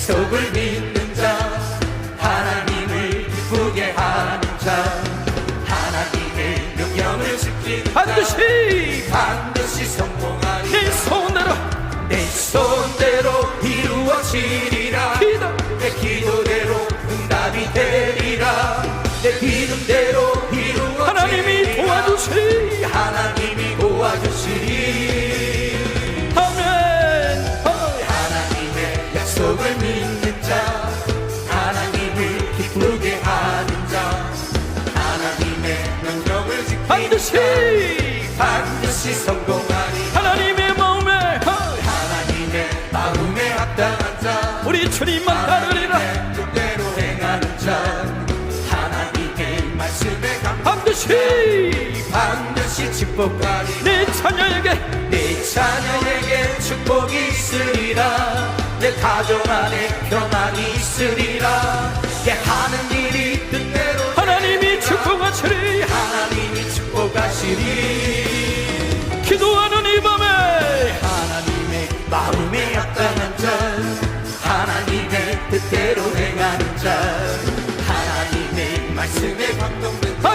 약속을 믿는 자, 하나님을 기쁘게 하는 자, 하나님의 명령을 지키는 자, 반드시 성공하리라. 내 손대로 이루어지리라. 내 기도대로 응답이 되리라. 내 믿음대로 이루어지리라. 하나님이 도와주시리. 아멘. 하나님의 약속을 믿는 자, 하나님을 기쁘게 하는 자, 하나님의 명령을 지키는 반드시 성공하리. 하나님의 마음에 합당한 자, 우리 주님만 따르리라. 뜻대로 행하는 자, 하나님의 말씀에 반드시 축복하리. 내 자녀에게 축복이 있으리라. 내 가정 안에 평안이 있으리라. 내 하는 일이 뜻대로 하나님이 축복하시리. 기도하는 이 밤에 하나님의 마음에 합당한 자, 하나님의 뜻대로 행하는 자, 하나님의 말씀에 감동된 자,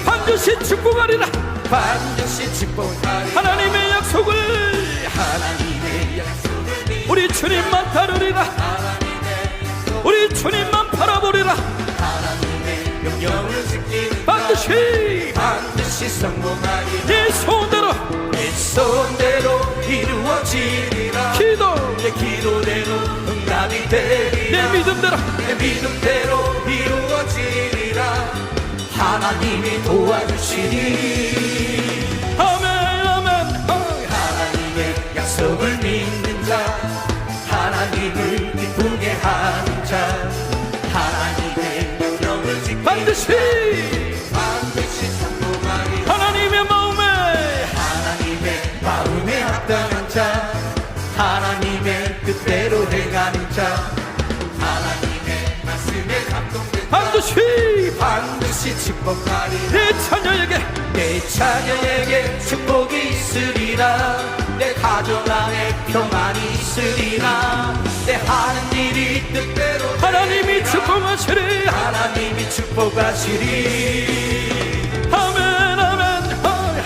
반드시 축복하리라. 하나님의 약속을 우리 주님만 따르리라. 우리 주님만 바라보리라. 하나님의 명령을 지키는 반드시 성공하리라. 내 손대로 이루어지리라. 내 기도대로 응답이 되리라. 내 믿음대로 이루어지리라. 하나님이 도와주시리. 아멘. 하나님의 약속을 믿는 자, 하나님을 기쁘게 하는 자, 하나님의 명령을 지키는 반드시 성공하리. 하나님의 마음에 합당한 자, 하나님의 뜻대로 행하는 자, 하나님의 말씀에 감동된 자, 반드시 축복하리. 내 자녀에게 축복이 있으리라. 내 가정 안에 평안이 있으리라. 내 하는 일이 뜻대로 하나님이 축복하시리. 아멘.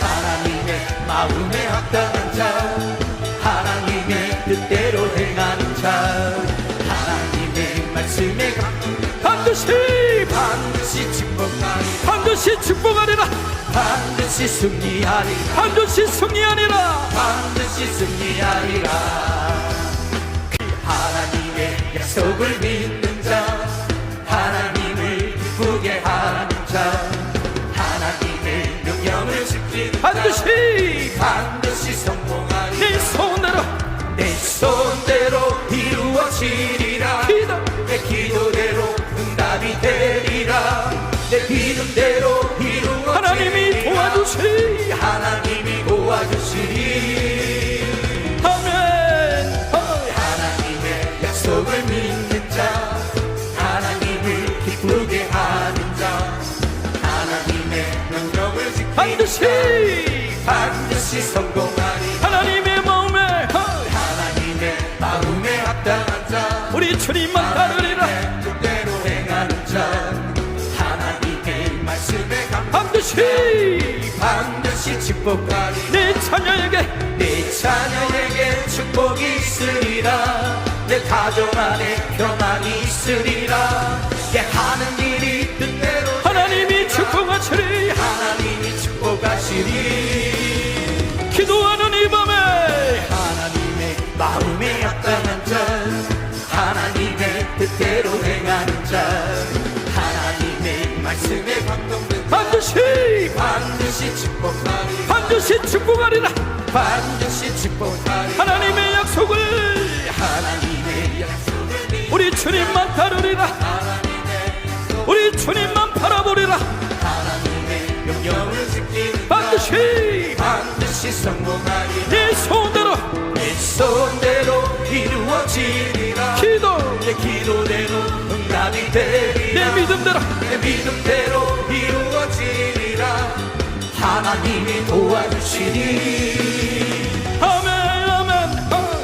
하나님의 마음에 합당한 자, 하나님의 뜻대로 행하는 자, 하나님의 말씀에 감동된 반드시 축복하리라. 반드시 승리하리라. 하나님의 약속을 믿는 자, 하나님을 기쁘게 하는 자, 하나님의 명령을 지키는 반드시 성공하리라. 내 손대로 이루어지리라. 내 기도대로 응답이 되리라. 내 믿음대로 이루어지리라. 하나님이 도와주시리. 아멘. 하나님의 약속을 믿는 자, 하나님을 기쁘게 하는 자, 하나님의 명령을 지키는 반드시 성공하리. 하나님의 마음에 합당한 자, 우리 주님만 따르리라. 뜻대로 행하는 자, 하나님의 말씀에 반드시 축복하리. 내 자녀에게 축복이 있으리라. 내 가정 안에 평안이 있으리라. 내 하는 일이 뜻대로 하나님이 축복하시리. 기도하는 이 밤에 하나님의 마음에 합당한 자, 하나님의 뜻대로 행하는 자, 하나님의 말씀에 감동된 자, 반드시 축복하리라. 하나님의 약속을 우리 주님만 따르리라. 우리 주님만 바라보리라. 하나님의 명령을 지키는 반드시 성공하리라. 내 손대로 이루어지리라. 내 기도대로 응답이 되리라. 내 믿음대로 이루어지리라. 하나님이 도와주시니. 아멘.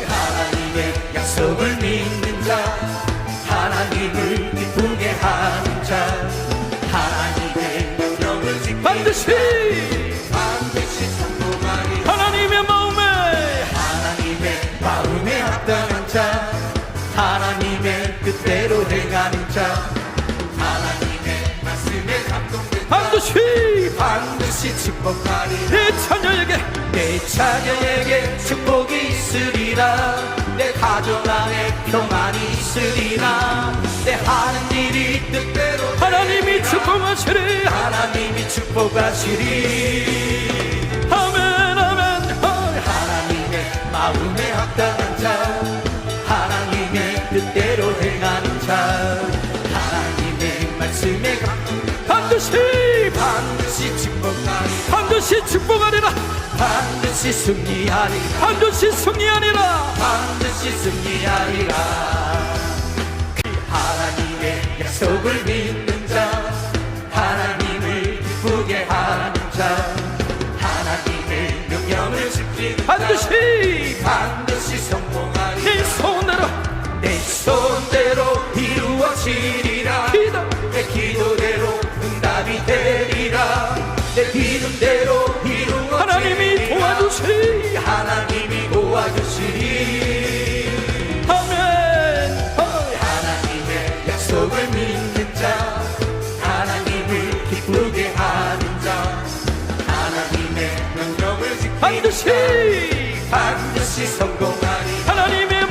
하나님의 자 하나님의 말씀에 감동된 반드시 축복하리라 내 자녀에게 내 자녀에게 축복이 있으리라 내 가족 안에 평안이 있으리라 내 하는 일이 뜻대로 하나님이 축복하시리 하나님이 축복하시리 아멘 아멘 하나님의 마음에 합당한 자 하나님의 뜻대로 행하는 자 하나님의 말씀에 감동된 반드시 축복하리 반드시 축복하리라 반드시 승리하리 반드시 승리하리라 반드시 승리하리라 하나님의 약속을 믿는 자 하나님을 기쁘게 하는 자 하나님의 명령을 지키는 반드시 성공하리라 내 내 손대로 손대로 이루어지리라 내 기도대로 응답이 되리라 내 믿음대로 이루어지리라 하나님이 도와주시리 하나님이 도와주시리 아멘 하나님의 약속을 믿는 자 하나님을 기쁘게 하는 자 하나님의 명령을 지키는 반드시 성공하리 하나님의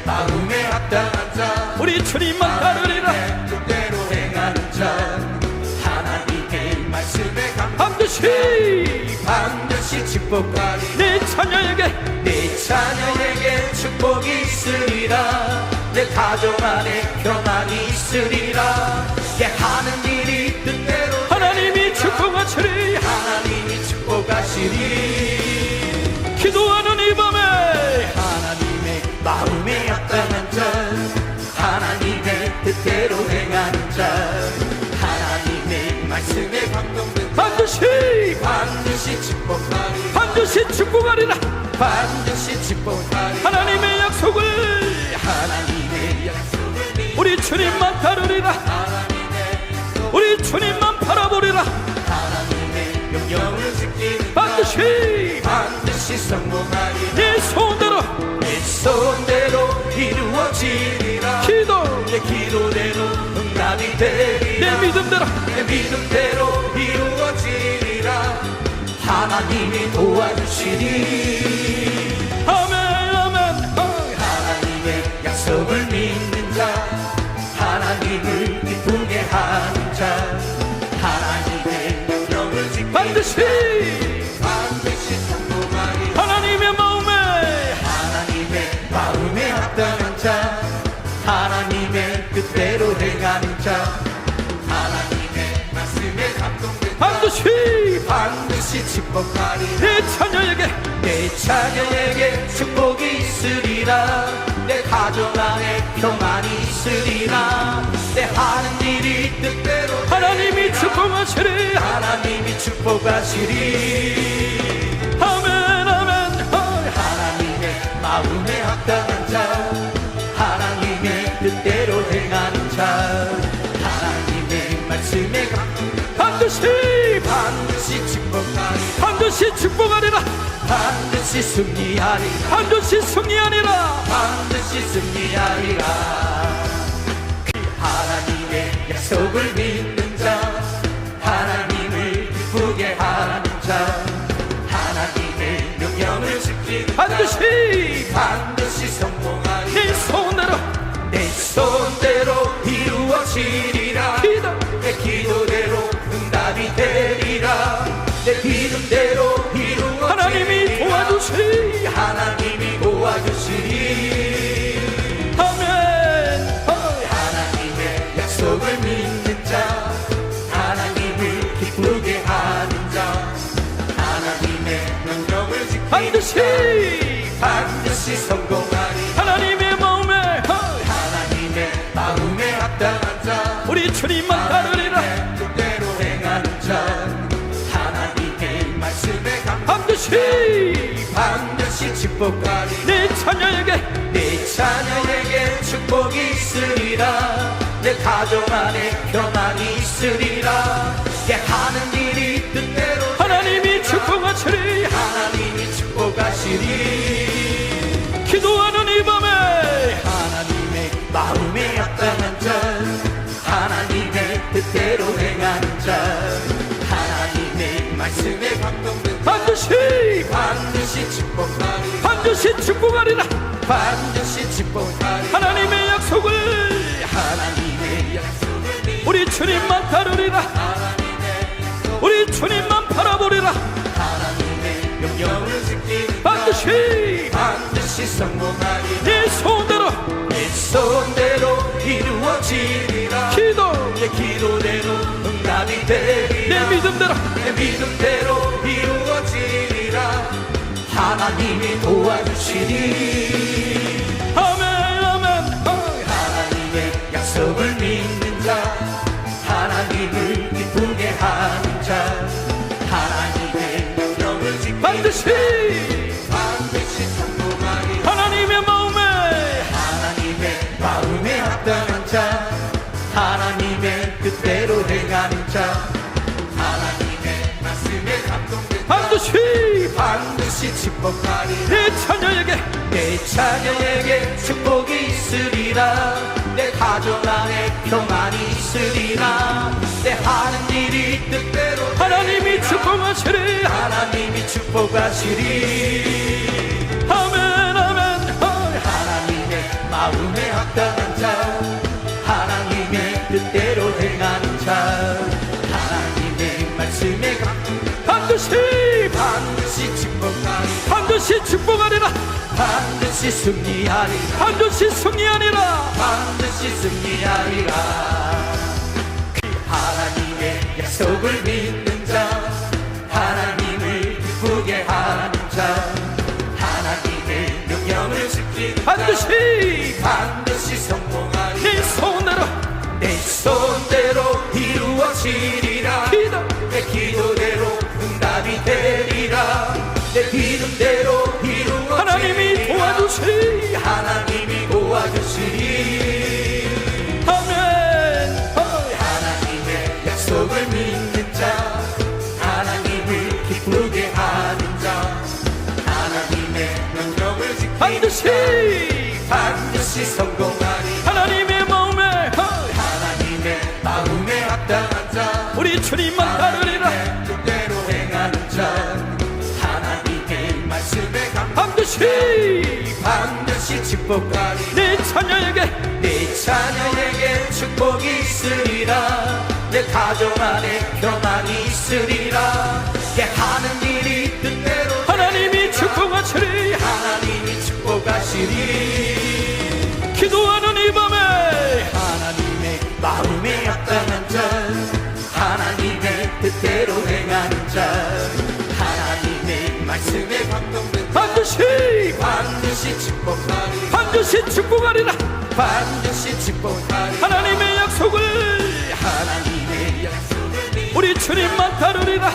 마음에 합당한 자 우리 주님만 따르리라 하나님의 뜻대로 행하는 자 하나님의 말씀에 반드시 축복하리 내 자녀에게 내 자녀에게 축복이 있으리라 내 가족 안에 평안이 있으리라 내 하는 일이 뜻대로 하나님이 축복하시리 하나님이 축복하시리 기도하는 이 밤에 하나님의 마음에 합당한 자 하나님의 뜻대로 행하는 자 하나님의 말씀에 감동된 반드시 축복하리 반드시 축복하리라 반드시 축복하리 하나님의 약속을 하나님의 약속을 우리 주님만 따르리라 우리 주님만 바라보리라 하나님의 명령을 지키는 반드시 성공하리 내 손대로 내 손대로 이루어지리라 내 기도대로 응답이 되리라 내 믿음대로 내 믿음대로 이루어지리라 하나님이 도와주시리 아멘 하나님의 약속을 믿는 자 하나님을 기쁘게 하는 자 하나님의 명령을 지키는 반드시 성공하리 하나님의 마음에 합당한 자 하나님의 뜻대로 행하는 자 하나님의 말씀에 감동된 반드시 축복하리 내 자녀에게 내 자녀에게 축복이 있으리라 내 가족 안에 평안이 있으리라 내 하는 일이 뜻대로 하나님이 축복하시리 하나님이 축복하시리 아멘 하나님의 마음에 합당한 자 하나님의 뜻대로 행하는 자 하나님의 말씀에 감동된 반드시 축복하리 반드시 축복하리라 반드시 승리하리 반드시 승리하리라 반드시 승리하리라 하나님의 약속을 믿는 자 하나님을 기쁘게 하는 자 하나님의 명령을 지키는 반드시 성공하리 내 손대로 이루어지리라 내 기도대로 응답이 되리라 내 믿음대로 이루어지리라 하나님이 도와주시리 하나님이 도와주시리 아멘 하나님의 약속을 믿는 자 하나님을 기쁘게 하는 자 하나님의 명령을 지키는 반드시 성공하리 하나님의 마음에 합당한 자 우리 주님만 따르리라 뜻대로 행하는 자 하나님의 말씀에 반드시 축복하리 내 자녀에게 축복이 있으리라 내 가족 안에 평안이 있으리라 내 하는 일이 뜻대로 하나님이 축복하시리 하나님이 축복하시리 기도하는 이 밤에 하나님의 마음에 반드시 반드시 축복하리 반드시 축복하리라. 반드시 축복하리 하나님의 약속을 하나님의 약속을 우리 주님만 따르리라. 우리 주님만 바라보리라. 하나님의 명령을 지키는 반드시 반드시 성공하리 네 소원대로 내 손대로 이루어지리라 기도 내 기도대로 응답이 되리라 내 믿음대로 내 믿음대로 이루어지리라 하나님이 도와주시리 아멘 아멘. 하나님의 약속을 믿는 자 하나님을 기쁘게 하는 자 하나님의 명령을 지키는 반드시 반드시 성공하리 하나님의 마음에 합당한 자 하나님의 뜻대로 행하는 자 하나님의 말씀에 감동된 자 반드시 축복하리 내 자녀에게 내 자녀에게 축복이 있으리라 내 가정 안에 평안이 있으리라 내 하는 일이 뜻대로 하나님이 되리라. 축복하시리. 하나님이 축복하시리 아멘 아멘. 하나님의 마음에 합당한 자 하나님의 뜻대로 행하는 자 하나님의 말씀에 감동된 반드시 축복하리 반드시 축복하리라. 반드시 승리하리 반드시 승리하리라. 반드시 승리하리라 하나님의 약속을 믿는 자 하나님을 기쁘게 하는 자 하나님의 명령을 지키는 자 반드시 성공하리 네 소원대로 내 손대로 이루어지리라 기도 내 기도대로 응답이 되리라 내 믿음대로 이루어지리라 하나님이 도와주시리. 하나님이 도와주시리 아멘. 하나님의 약속을 믿는 자 하나님을 기쁘게 하는 자 하나님의 명령을 지키는 반드시 성공하리 하나님의 마음에 합당한 자 우리 주님만 따르리라. 하나님의 뜻대로 행하는 자 하나님의 말씀에 반드시 축복하리 내 자녀에게 내 자녀에게 축복이 있으리라 내 가정 안에 평안이 있으리라 내 하는 일이 뜻대로 하나님이 되리라. 축복하시리. 하나님이 축복하시리 기도하는 이 밤에 하나님의 마음에 합당한 자 하나님의 뜻대로 행하는 자 하나님의 말씀에 감동된 자 반드시 축복하리 반드시 축복하리라. 반드시 축복하리 하나님의 약속을 우리 주님만 따르리라.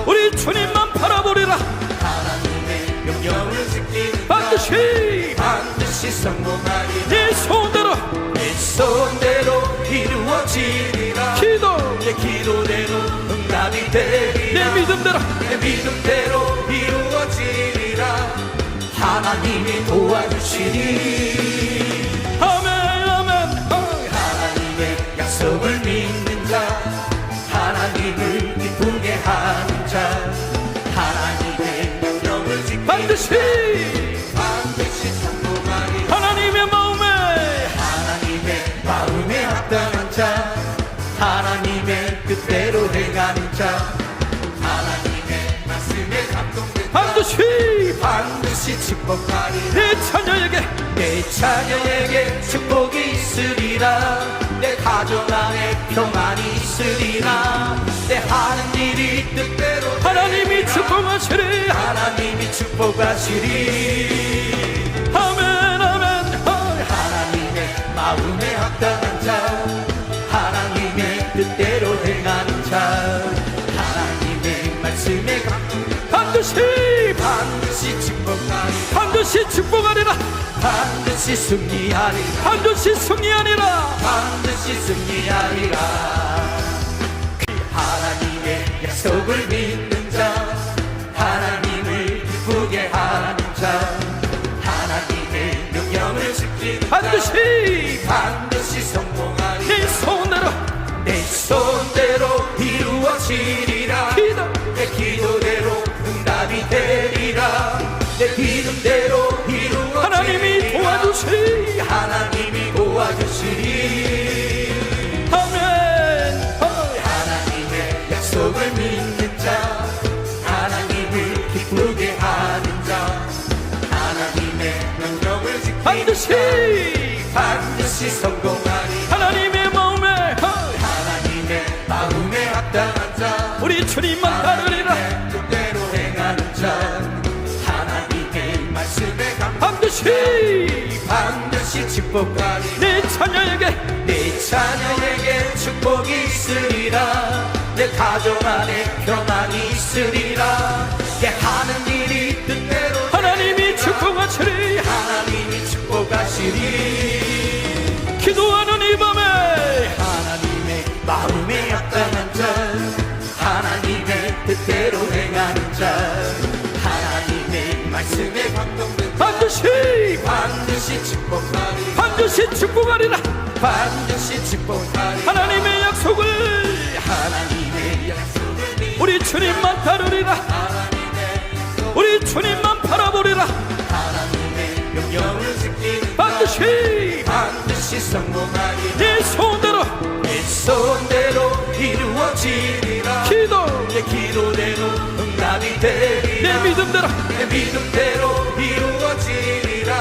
우리 주님만 바라보리라. 하나님의 명령을 지키는 반드시 성공하리 네 소원대로 내 손대로 이루어지리라 기도 내 기도대로 응답이 되리라 내 믿음대로 내 믿음대로 이루어지리라 하나님이 도와주시리 아멘 아멘. 하나님의 약속을 믿는 자 하나님을 기쁘게 하는 자 하나님의 명령을 지키는 반드시 성공하리 하나님의 마음에 합당한 자 하나님의 뜻대로 행하는 자 하나님의 말씀에 감동된 자 반드시 축복하리 내 자녀에게 내 자녀에게 축복이 있으리라 내 가정 안에 평안이 있으리라 내 하는 일이 뜻대로 하나님이 되리라. 축복하시리. 하나님이 축복하시리 아멘 아멘. 하나님의 마음에 합당한 자 하나님의 뜻대로 행하는 자 하나님의 말씀에 감동된 반드시 축복하리 반드시 축복하리라. 반드시 승리하리 반드시 승리하리라. 반드시 승리하리라 하나님의 약속을 믿는 자 하나님을 기쁘게 하는 자 하나님의 명령을 지키는 자 반드시 성공하리 네 소원대로 내 손대로 이루어지리라 기도 내 기도대로 반드시 성공하리 하나님의 마음에 하나님의 마음에 합당한 자 우리 주님만 따르리라. 하나님의 뜻대로 행하는 자 하나님의 말씀에 반드시 축복하리 내 자녀에게 내 자녀에게 축복이 있으리라 내 가정 안에 평안이 있으리라 내 하는 일이 뜻대로 하나님이 축복하시리. 하나님이 축복하시리 기도하는 이 밤에 하나님의 마음에 합당한 자 하나님의 뜻대로 행하는 자 하나님의 말씀에 감동된 자 반드시 축복하리 반드시 축복하리라. 반드시 축복하리 하나님의 약속을 우리 주님만 따르리라. 우리 주님만 바라보리라. 하나님의 명령을 지키는 반드시 성공하리 내 소원대로 내 소원대로 이루어지리라 내 기도대로 응답이 되리라 내 믿음대로 내 믿음대로 이루어지리라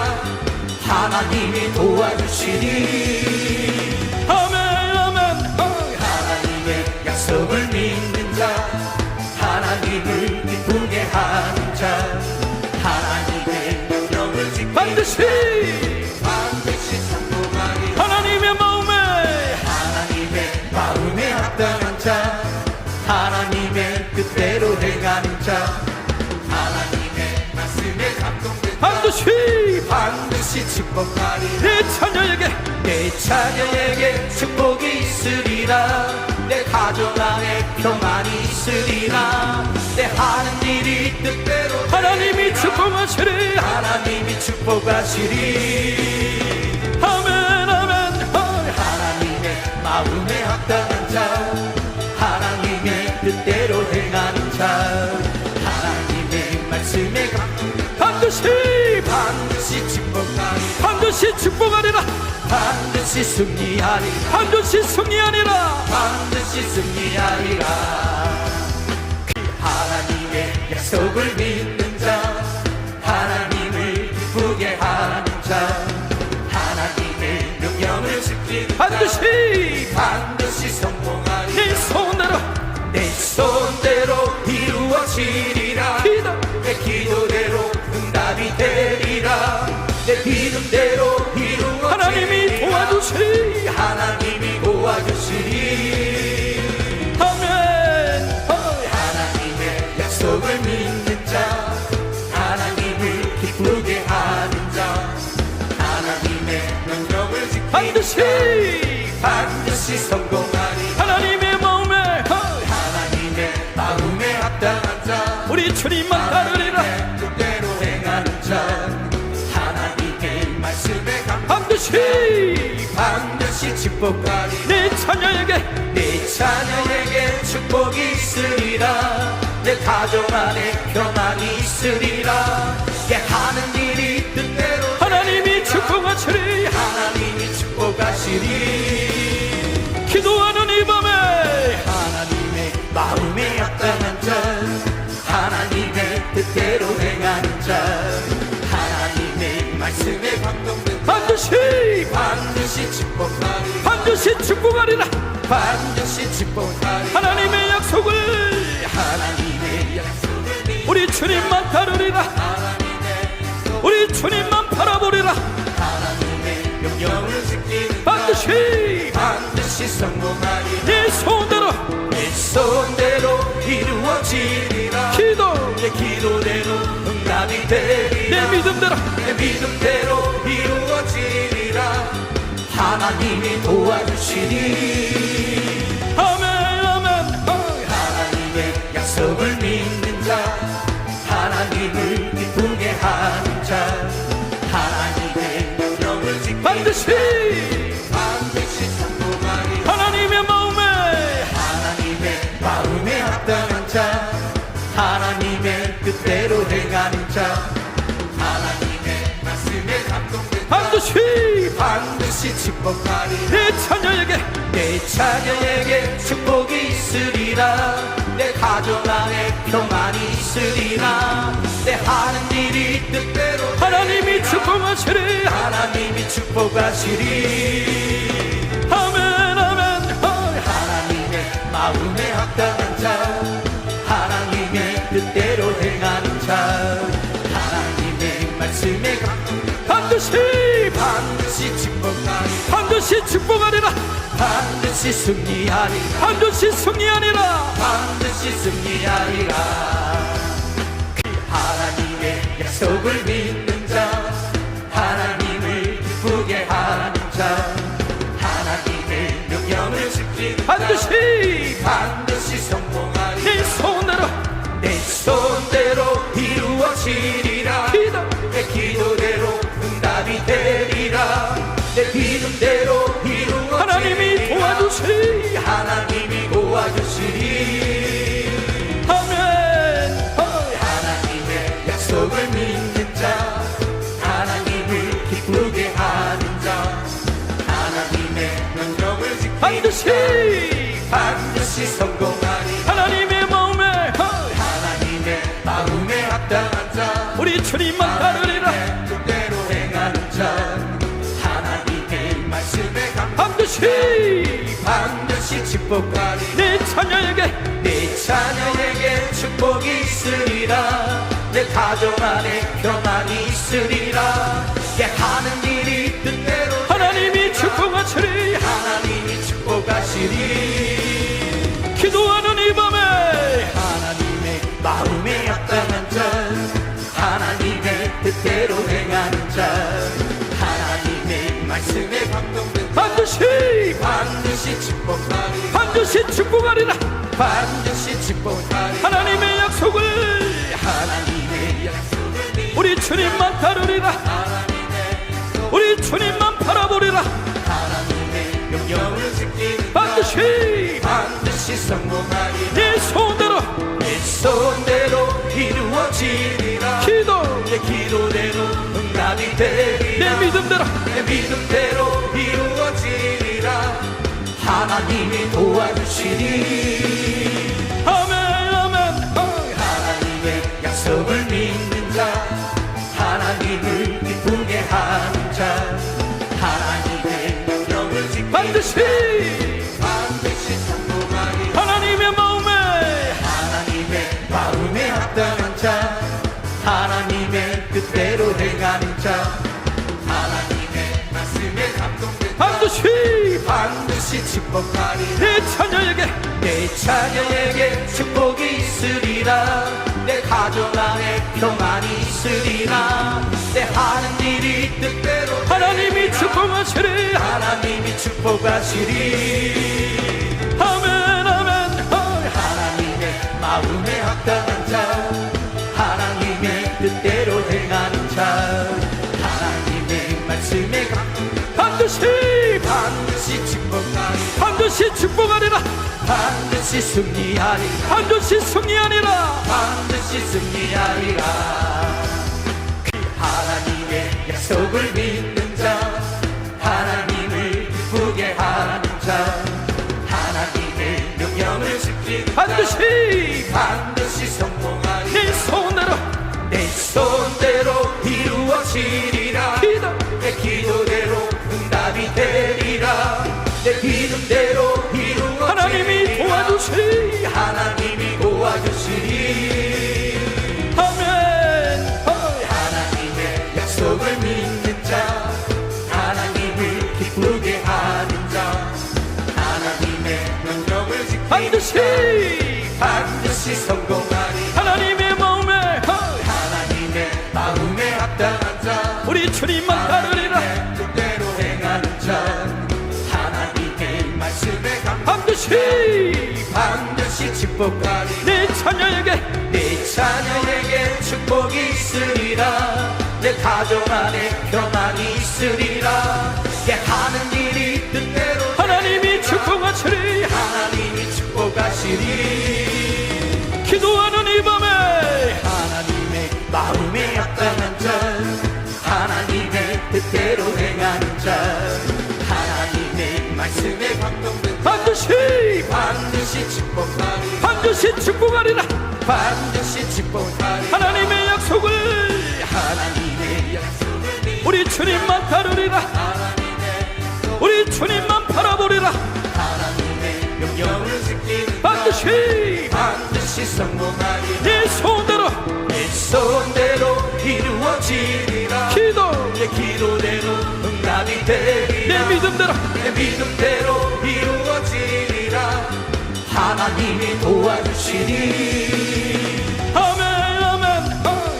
하나님이 도와주시리 아멘 아멘. 하나님의 약속을 믿는 자 하나님을 기쁘게 하는 자 하나님의 명령을 지키는 반드시 성공하리 하나님의 마음에 합당한 자 하나님의 뜻대로 행하는 자 하나님의 말씀에 감동된 자 반드시 축복하리 내 자녀에게 축복이 있으리라 내 가정 안에 평안이 있으리라 내 하는 일이 뜻대로 하나님이 축복하시리. 하나님이 축복하시리 아멘 아멘. 하나님의 마음에 합당한 자 하나님의 뜻대로 행하는 자 하나님의 말씀에 감동된 반드시 축복하리 축복하리라. 반드시 승리하리 반드시 승리하리라. 반드시 승리하리라 하나님의 약속을 믿는 자 하나님을 기쁘게 하는 자 하나님의 명령을 지키는 자 반드시 성공하리 내 소원대로 내 손대로 이루어지리라 내 기도대로 응답이 되리라 내 믿음대로 이루어지리라 하나님이 도와주시리. 하나님이 도와주시리 아멘. 하나님의 약속을 믿는 자 하나님을 기쁘게 하는 자 하나님의 명령을 지키는 반드시 성공하리 하나님의 마음에 합당한 자 우리 주님만 따르리라. 뜻대로 행하는 자 하나님의 말씀에 반드시 축복하리 내 자녀에게 축복이 있으리라 내 가정 안에 평안이 있으리라 내 하는 일이 뜻대로 하나님이 축복하시리. 하나님이 축복하시리 기도하는 이 밤에 하나님의 마음에 합당한 자 하나님의 뜻대로 행하는 자 하나님의 말씀에 감동된 자 반드시 축복하리 반드시 축복하리라. 반드시 축복하리 하나님의 약속을 우리 주님만 따르리라. 우리 주님만 바라보리라. 하나님의 명령을 지키는 반드시 성공하리 내 소원대로 내 소원대로 이루어지리라 내 기도대로 응답이 되리라 내 믿음대로 내 믿음대로 이루어지리라 하나님이 도와주시리 아멘 아멘. 하나님의 약속을 믿는 자 하나님을 기쁘게 하는 자 하나님의 명령을 지키는 반드시 성공하리 하나님의 마음에 합당한 자 하나님의 뜻대로 행하는 자 하나님의 말씀에 감동된 자 반드시 축복하리 내 자녀에게 축복이 있으리라 내 가정 안에 평안이 있으리라 내 하는 일이 뜻대로 하나님이 하나님이 축복하시리 하나님이 축복하시리 아멘 아멘 하나님의 마음에 합당한 자 하나님의 뜻대로 행하는 자 하나님의 말씀에 감동된 반드시 축복하리 반드시 축복하리라 반드시 승리하리라 반드시 승리하리라 반드시 승리하리라 하나님의 약속을 믿는 자 하나님을 기쁘게 하는 자 하나님의 명령을 지키는 반드시 반드시 성공하리라 내 손으로 내 손대로 이루어지리라 내 기도대로 응답이 되리라 내 믿음대로 이루어지리라 하나님이 도와주시리 하나님이 도와주시리 아멘 하나님의 약속을 믿는 자 하나님을 기쁘게 하는 자 하나님의 명령을 지키는 반드시 성공하리 하나님의 마음에 하나님의 마음에 합당한 자 우리 주님만 따르리라 하나님의 뜻대로 행하는 자 하나님의 말씀에 반드시 축복하리 내 자녀에게 내 자녀에게 축복이 있으리라 내 가정 안에 평안이 있으리라 내 하는 일이 뜻대로 하나님이 축복하시리 하나님이 축복하시리 기도하는 이 밤에 하나님의 마음에 합당한 자 하나님의 뜻대로 행하는 자 하나님의 말씀에 감동된 자 반드시 축복하리 반드시 축복하리라 반드시 축복하리 하나님의 약속을 우리 주님만 따르리라 우리 주님만 바라보리라 하나님의 명령을 지키는 반드시 성공하리 내 손대로 내 손대로 이루어지리라 내 기도대로 응답이 되리라 내 믿음대로 내 믿음대로 이루어지리라 하나님이 도와주시리 아멘 아멘 하나님의 약속을 믿는 자 하나님을 기쁘게 하는 자 하나님의 명령을 지키는 반드시 성공하리 하나님의 마음에 합당한 자 하나님의 뜻대로 행하는 자 하나님의 말씀에 감동된 자 반드시 축복하리 내 자녀에게 축복이 있으리라 내 가정 안에 평안이 있으리라 내 하는 일이 뜻대로 하나님이 축복하시리 하나님이 축복하시리 아멘 아멘 하나님의 마음에 합당한 자 하나님의 뜻대로 행하는 자 하나님의 말씀에 감동된 반드시 축복하리 반드시 축복하리라 반드시 승리하리 반드시 승리하리라 반드시 승리하리라 하나님의 약속을 믿는 자 하나님을 기쁘게 하는 자 하나님의 명령을 지키는 자 반드시 성공하리 내 손으로 내 손대로 이루어지리라 내 기도대로 응답이 되리라 내 믿음대로 이루어지리라 하나님이 도와주시리 하나님이 도와주시리 아멘 하나님의 약속을 믿는 자 하나님을 기쁘게 하는 자 하나님의 명령을 지키는 반드시 성공하리 하나님의 마음에 합당한 자 우리 주님만 따르리라 뜻대로 행하는 자 하나님의 말씀에 반드시 축복하리 내 자녀에게 축복이 있으리라 내 가정 안에 평안이 있으리라 내 하는 일이 뜻대로 하나님이 축복하시리 하나님이 축복하시리 기도하는 이 밤에 하나님의 마음에 합당한 자 하나님의 뜻대로 행하는 자 하나님의 말씀에 감동된 자 반드시 축복하리 반드시 축복하리라 반드시 축복하리 하나님의 약속을 우리 주님만 따르리라. 우리 주님만 바라보리라. 하나님의 명령을 지키는 반드시 성공하리라. 네 소원대로 내 손대로 이루어지리라. 내 기도대로 응답이 되리라. 내 믿음대로 내 믿음대로 이루어지리라. 하나님이 도와주시리. 아멘 아멘.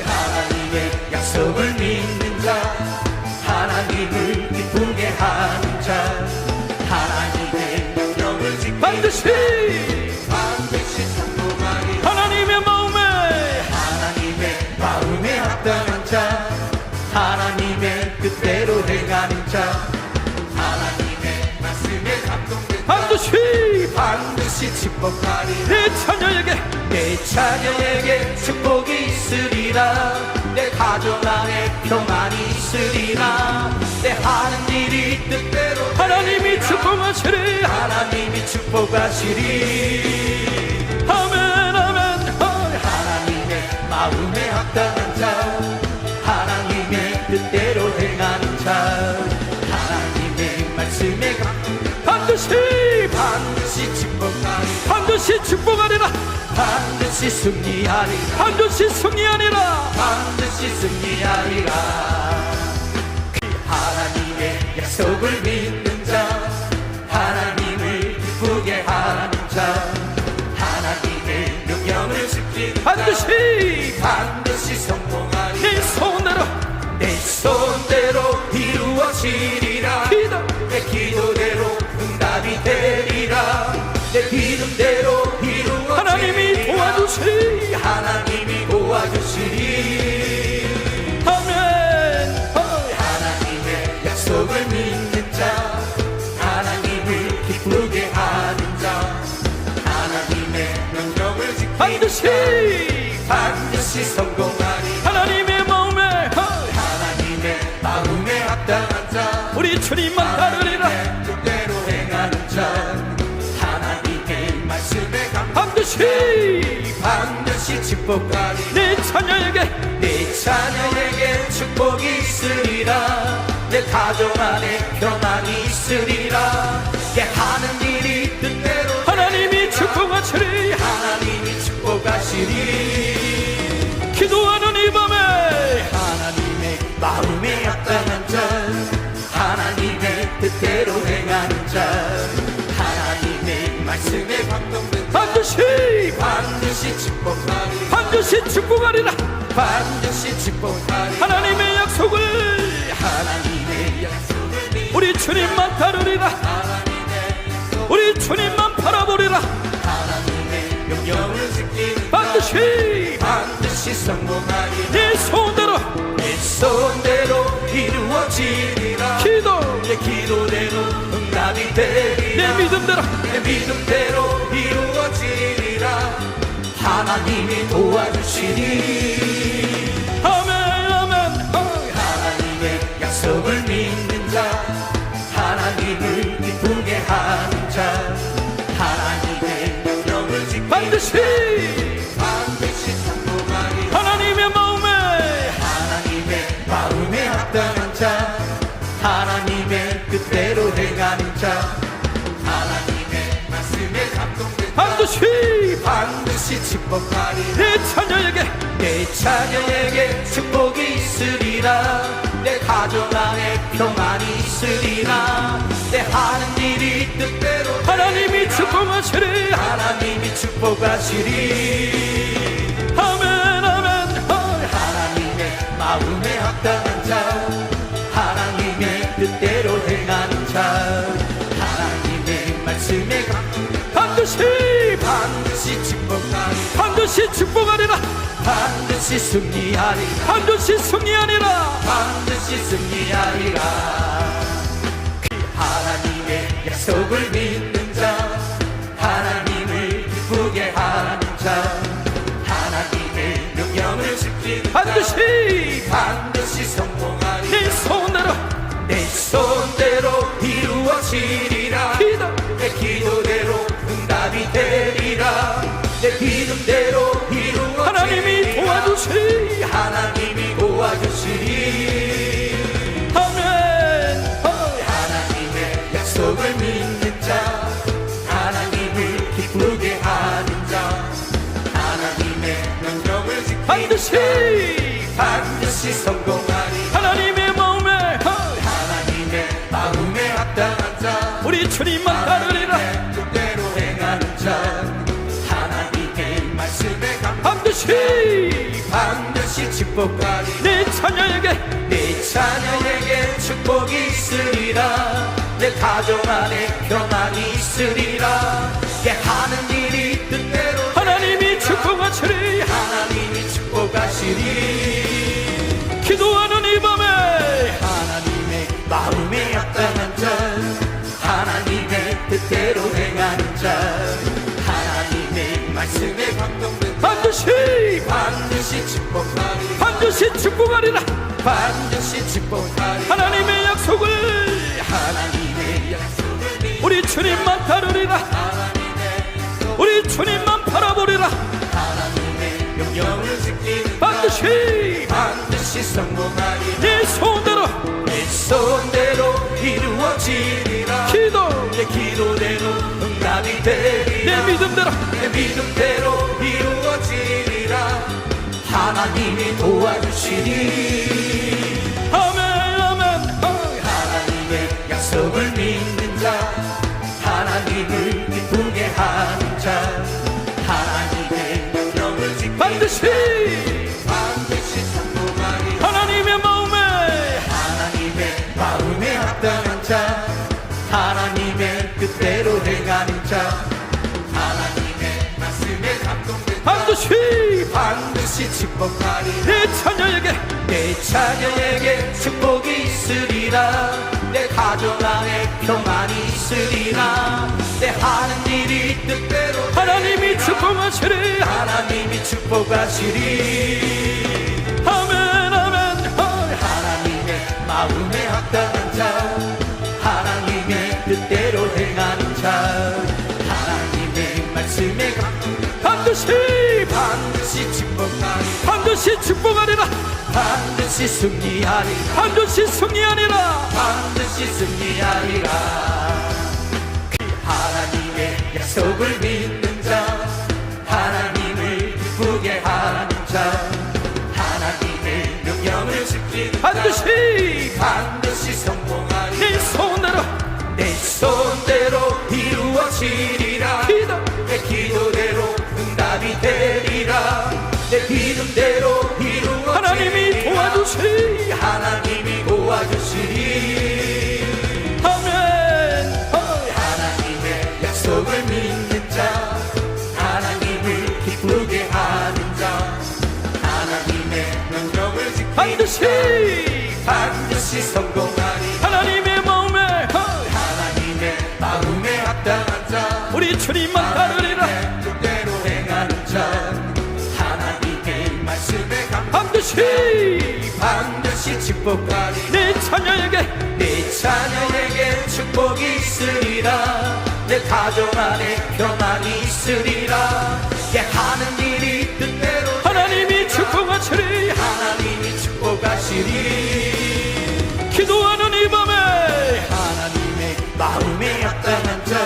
하나님의 약속을 믿는 자, 하나님을 기쁘게 하는 자, 하나님의 명령을 지키는 반드시 성공하리. 하나님의 마음에 합당한 자, 하나님의 뜻대로 행하는 자, 하나님의 말씀에 감동된 자, 반드시 축복하리. 내 자녀에게 축복이 있으리라. 내 가정 안에 평안이 있으리라. 내 하는 일이 뜻대로 하나님이 축복하시리. 하나님이 축복하시리. 아멘 아멘. 하나님의 마음에 합당한 자, 하나님의 뜻대로 행하는 자, 하나님의 말씀에 감동된 자, 반드시 축복하리. 반드시 축복하리라. 반드시 승리하리라. 반드시 승리하리라. 반드시 승리하리라. 하나님의 약속을 믿는 자, 하나님을 기쁘게 하는 자, 하나님의 명령을 지키는 자, 반드시 성공하리라. 내 손대로 이루어지리라. 내 기도대로 응답이 되리라. 내 믿음대로 이루어지리라. 하나님이 도와주시리. 하나님이 도와주시리. 아멘. 하나님의 약속을 믿는 자, 하나님을 기쁘게 하는 자, 하나님의 명령을 지키는 반드시 성공하리. 하나님의 마음에 합당한 자, 우리 주님만 따르리라. 뜻대로 행하는 자, 하나님의 말씀에 반드시 축복하리. 내 자녀에게 축복이 있으리라. 내 가정 안에 평안이 있으리라. 내 하는 일이 뜻대로 하나님이 축복하시리. 하나님이 축복하시리. 기도하는 이 밤에 하나님의 마음에 합당한 자, 하나님의 뜻대로 행하는 자, 하나님의 말씀에 감동된 자, 반드시 축복하리. 반드시 축복하리라. 반드시 축복하리. 하나님의 약속을 우리 주님만 따르리라. 우리 주님만 바라보리라. 하나님의 명령을 지키는 반드시 성공하리. 네 소원대로 내 손대로 이루어지리라. 내 기도대로 응답이 되리라. 내 믿음대로 내 믿음대로 이루어지리라. 하나님이 도와주시리. 아멘 아멘. 하나님의 약속을 믿는 자, 하나님을 기쁘게 하는 자, 하나님의 명령을 지키는 반드시 성공하리. 하나님의 마음에 합당한 자, 하나님의 뜻대로 행하는 자, 하나님의 말씀에 감동된 자, 반드시 축복하리. 내 자녀에게 축복이 있으리라. 내 가정 안에 평안이 있으리라. 내 하는 일이 뜻대로 하나님이 축복하시리. 하나님이 축복하시리. 아멘 아멘. 하나님의 마음에 합당한 자, 하나님의 뜻대로 행하는 자, 하나님의 말씀에 감동된 자, 반드시 축복하리. 반드시 축복하리라. 반드시 승리하리. 반드시 승리하리라. 반드시 승리하리라. 하나님의 약속을 믿는 자, 하나님을 기쁘게 하는 자, 하나님의 명령을 지키는 자, 반드시 성공하리. 내 손대로 이루어지리라. 내 기도대로 응답이 되리라. 내 믿음대로 이루어지리라. 하나님이 도와주시리. 하나님이 도와주시리. 반드시 성공하리 하나님의 마음에 하나님의 마음에 합당한 자 우리 주님만 따르리라. 하나님의 뜻대로 행하는 자 하나님의 말씀에 감동 반드시 축복하리 내 자녀에게 내 자녀에게 축복이 있으리라 내 가정 안에 평안이 있으리라 내 하는 일이 뜻대로 하나님이 축복하시리. 하나님이 축복하시리 기도하는 이 밤에 하나님의 마음에 합당한 자 하나님의 뜻대로 행하는 자 하나님의 말씀에 감동된 자 반드시 축복하리 반드시 축복하리라. 반드시 축복하리 하나님의 약속을 하나님의 약속을 우리 주님만 따르리라. 우리 주님만 바라보리라. 하나님의 명령을 지키는 반드시 성공하리 내 소원대로 내 소원대로 이루어지리라 기도 내 기도대로 응답이 되리라 내 믿음대로 내 믿음대로 이루어지리라 하나님이 도와주시리 아멘 아멘. 하나님의 약속을 믿는 자 하나님을 기쁘게 하는 자 하나님의 명령을 지키는 반드시 성공하리 하나님의 마음에 합당한 자 하나님의 뜻대로 행하는 자 하나님의 말씀에 감동된 자 반드시 축복하리 내 자녀에게 내 자녀에게 축복이 있으리라 내 가정 안에 평안이 있으리라 내 하는 일이 뜻대로 하나님이 되리라. 축복하시리. 하나님이 축복하시리 아멘 아멘. 하나님의 마음에 합당한 자 하나님의 뜻대로 행하는 자 하나님의 말씀에 감동된 반드시 축복하리 반드시 축복하리라. 반드시 승리하리 반드시 승리하리라. 반드시 승리하리라 하나님의 약속을 믿는 자 하나님을 기쁘게 하는 자 하나님의 명령을 지키는 반드시 성공하리 내 소원대로 내 손대로 이루어지리라 기도 내 기도대로 응답이 되리라 내 믿음대로 이루어지리라 하나님이 도와주시리. 하나님이 도와주시리 아멘. 하나님의 약속을 믿는 자 하나님을 기쁘게 하는 자 하나님의 명령을 지키는 반드시 성공하리 하나님의 마음에 합당한 자 우리 주님만 따르리라. 하나님의 뜻대로 행하는 자 하나님의 말씀에 반드시 축복하리 내 자녀에게 내 자녀에게 축복이 있으리라 내 가정 안에 평안이 있으리라 내 하는 일이 뜻대로 하나님이 축복하시리. 하나님이 축복하시리 기도하는 이 밤에 하나님의 마음에 합당한 자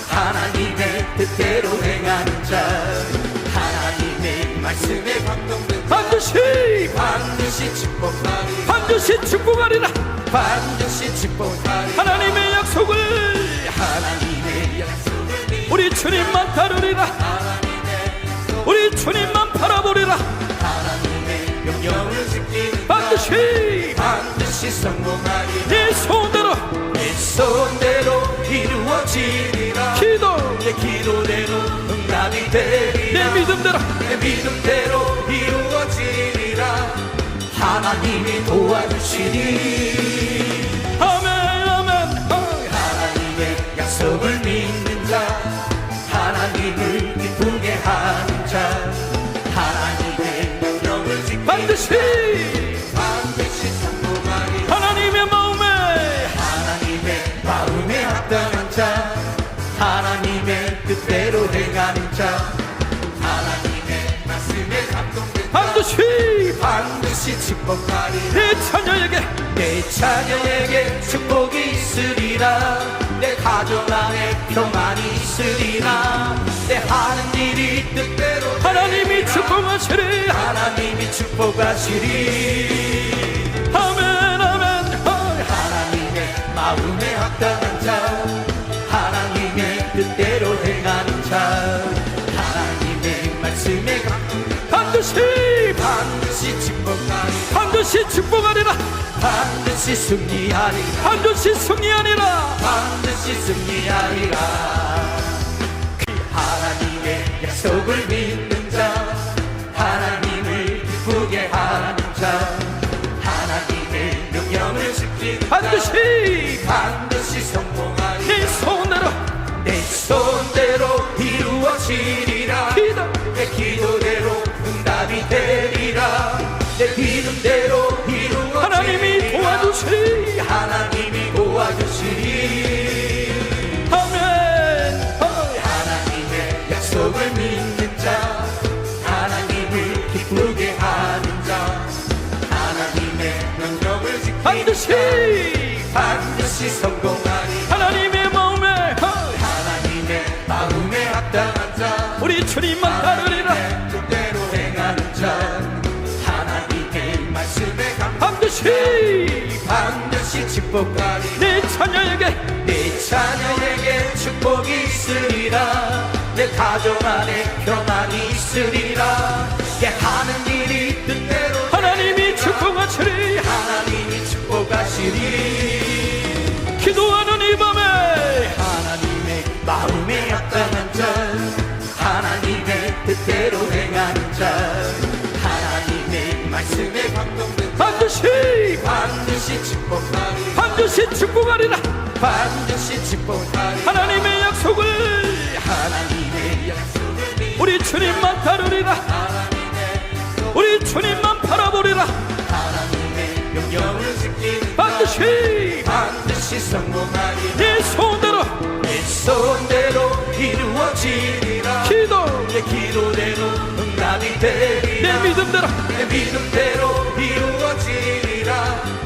하나님의 뜻대로 행하는 자 하나님의 말씀에 감동된 자 반드시 축복하리 반드시 축복하리라. 반드시 축복하리 하나님의 약속을 우리 주님만 따르리라. 우리 주님만 바라보리라. 하나님의 명령을 지키는 반드시 성공하리 내 소원대로 내 손대로 이루어지리라 기도 내 기도대로 응답이 되리라 내 믿음대로 내 믿음대로 이루어지리라 하나님이 도와주시리 아멘 아멘. 하나님의 약속을 믿는 자 하나님을 기쁘게 하는 자 하나님의 명령을 지키는 반드시 성공하리 하나님의 마음에 합당한 자 하나님의 뜻대로 행하는 자 하나님의 말씀에 감동된 자 반드시 축복하리 내 자녀에게 내 자녀에게 축복이 있으리라 내 가정 안에 평안이 있으리라 내 하는 일이 뜻대로 하나님이 축복하시리 하나님이 축복하시리 아멘 아멘 하나님의 마음에 합당한 자 하나님의 뜻대로 행하는 자 하나님의 말씀에 반드시 축복하리 반드시 축복하리라 반드시 승리하리 반드시 승리하리라 반드시 승리하리라 하나님의 약속을 믿는 자 하나님을 기쁘게 하는 자 하나님의 명령을 지키는 자 반드시 성공하리라 내 손대로 이루어지리라 내 기도대로 응답이 되리라 내 믿음대로 이루어지리라 하나님이 도와주시리 하나님이 도와주시리 아멘 하나님의 약속을 믿는 자 하나님을 기쁘게 하는 자 하나님의 명령을 지키는 반드시 성공하리 하나님의 마음에 합당한 자 우리 주님만 따르리라 뜻대로 행하는 자 하나님의 말씀에 반드시 축복하리 내 자녀에게 축복이 있으리라 내 가정 안에 평안이 있으리라 내 하는 일이 뜻대로 하나님이 축복하시리 하나님이 축복하시리 기도하는 이 밤에 하나님의 마음에 합당한 자 하나님의 뜻대로 행하는 자 하나님의 말씀에 감동된 자 반드시 축복하리 반드시 축복하리라 반드시 축복하리 하나님의 약속을 우리 주님만 따르리라 우리 주님만 바라보리라 하나님의 명령을 지키는 반드시 성공하리 내 손대로 내 손대로 이루어지리라 내 기도대로 응답이 되리라 내 믿음대로 내 믿음대로 이루어지리라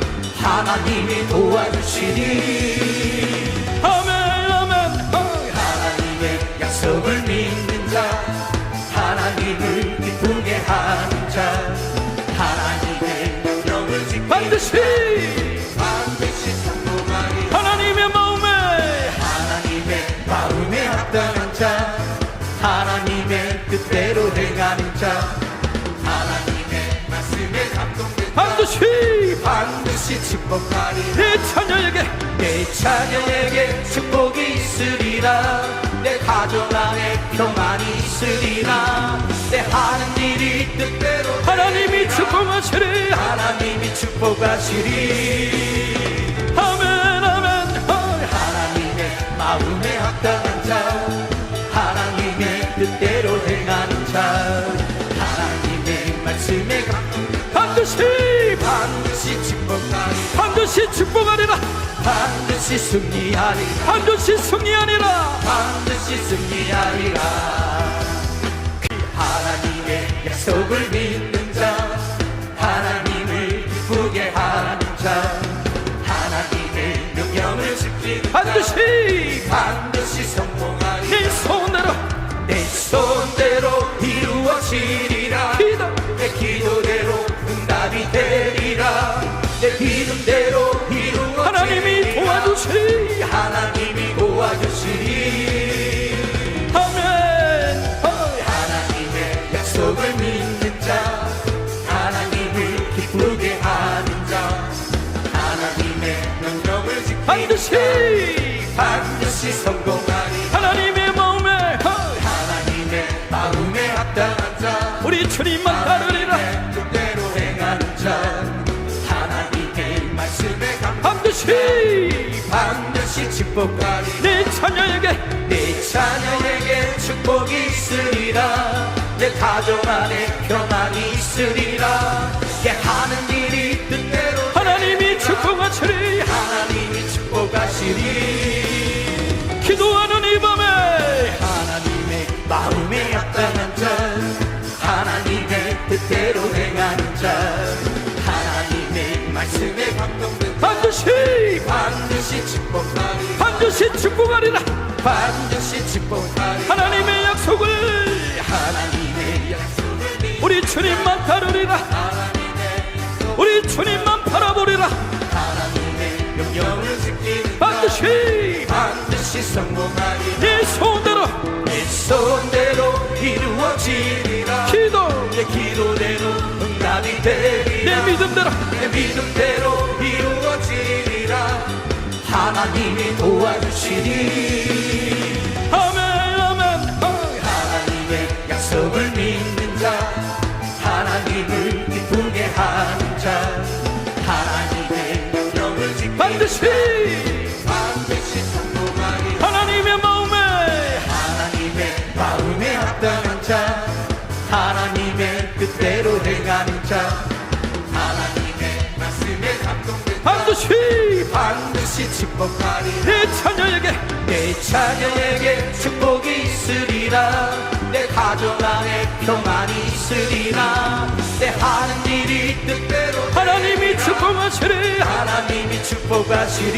하나님이 도와주시리 아멘 하나님의 약속을 믿는 자 하나님을 기쁘게 하는 자 하나님의 명령을 지키는 반드시 성공하리 하나님의 마음에 합당한 자 하나님의 뜻대로 행하는 자 하나님의 말씀에 감동된 자 반드시 축복하리 내 자녀에게 축복이 있으리라 내 가정 안에 평안이 있으리라 내 하는 일이 뜻대로 하나님이 축복하시리 하나님이 축복하시리 아멘 하나님의 마음에 합당한 자 하나님의 뜻대로 행하는 자 하나님의 말씀에 감동된 반드시 축복하리 반드시 축복하리라 반드시 승리하리 반드시 승리하리라 반드시 승리하리라 하나님의 약속을 믿는 자 하나님을 기쁘게 하는 자 하나님의 명령을 지키는 자 반드시 성공하리 내 손대로 이루어지리라 내 기도대로 응답이 되리라 내 믿음대로 이루어지리라 하나님이 도와주시리 하나님이 도와주시리 하나님의 약속을 믿는 자 하나님을 기쁘게 하는 자 하나님의 명령을 지키는 반드시 성공하리 하나님의 마음에 합당한 자 우리 주님만 따르리라 뜻대로 행하는 자 하나님의 말씀에 반드시 축복하리 내 자녀에게 축복이 있으리라 내 가정 안에 평안이 있으리라 내 하는 일이 뜻대로 하나님이 축복하시리 하나님이 축복하시리 기도하는 이 밤에 하나님의 마음에 합당한 자 하나님의 뜻대로 행하는 말씀에 감동된 반드시 축복하리 반드시 축복하리라. 반드시 축복하리 하나님의 약속을 하나님의 약속을 우리 주님만 따르리라. 우리 주님만 바라보리라. 하나님의 명령을 지키는 반드시 성공하리 네 소원대로 내 손대로 이루어지리라 내 기도대로 응답이 되리라 내 믿음대로 내 믿음대로 이루어지리라 하나님이 도와주시니 아멘. 하나님의 약속을 믿는 자 하나님을 기쁘게 하는 자 하나님의 명령을 지키는 반드시 성공하리 하나님의 마음에 합당한 자 하나님의 뜻대로 행하는 자 하나님의 말씀에 감동된 반드시 축복하리 내 자녀에게 축복이 있으리라 내 가정 안에 평안이 있으리라 내 하는 일이 뜻대로 하나님이 축복하시리. 하나님이 축복하시리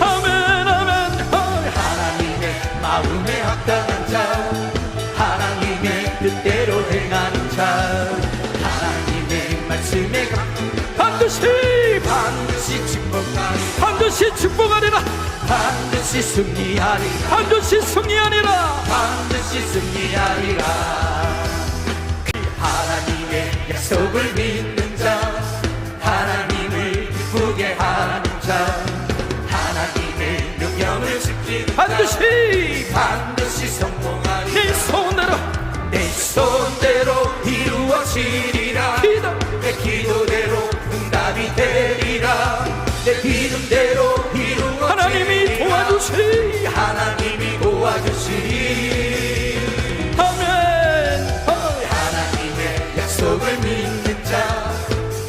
아멘. 하나님의 마음에 합당한 자 하나님의 뜻대로 행하는 자 하나님의 말씀에 반드시 축복하리 반드시 축복하리라. 반드시 승리하리 반드시 승리하리라. 반드시 승리하리라 하나님의 약속을 믿는 자 하나님을 기쁘게 하는 자 하나님의 명령을 지키는 반드시 성공하리 내 손대로 이루어지리라 내 기도대로 응답이 되리라 내 믿음대로 이루어지리라 하나님이 도와주시리. 하나님이 도와주시리 아멘. 하나님의 약속을 믿는 자